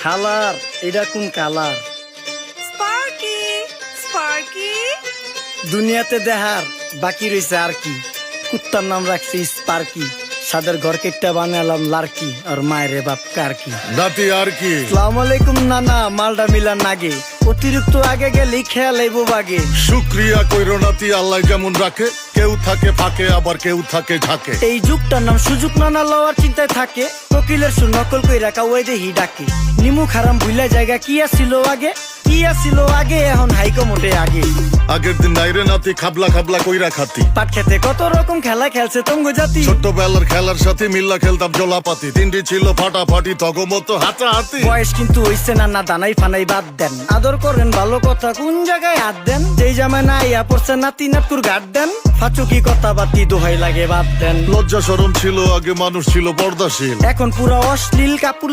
খালার এটা কোন কালার? স্পার্কি স্পার্কি দুনিয়াতে দেহার বাকি রয়েছে আর কি। কুত্তার নাম রাখছি স্পার্কি, সাদের ঘর কেটটা বানালাম লার্কি, আর মায়ের বাপ কারকি। নাতি আর কি? আসসালামু আলাইকুম নানা, মালডা মিলা নাগে, অতিরিক্ত আগে গেলে খেয়াল আইবো বাগে। শুক্রিয়া কইরো নাতি, আল্লাহ যেমন রাখে, কেউ থাকে ফাঁকে আবার কেউ থাকে ঝাঁকে। এই যুগটার নাম সুযোগ, নানা লওয়ার চিন্তায় থাকে, কোকিলের সুর নকল কইরা কাওয়াই দেহি ডাকে। নিমু খারাম ভুলা জায়গা কি আসিল আগে, কি আসিল আগে, এখন হাইকো মোটে আগে। আগের দিন নাইরে নাতি খাবলা খাবলা কইরা খাতি, পাট খেতে কত রকম খেলা খেলছে তঙ্গ জাতি। ছোট্টবেলার খেলার সাথে মিল্লা খেলতাম জলাপাতি, তিনটি ছিল ফাটাফাটি তগমতো হাতাহাতি। বয়স কিন্তু হইছে না দানাই ফানাই বাদ দেন, আদর করেন ভালো কথা কোন জায়গায় হাত দেন। যেই জামায় না ইয়া পড়ছে নাতি নাটকুর গাট দেন, ফাচুকি কথা বাতি দোহাই লাগে বাদ দেন। লজ্জা শরম ছিল আগে, মানুষ ছিল পর্দাশীল, এখন পুরা অশ্লীল কাপুর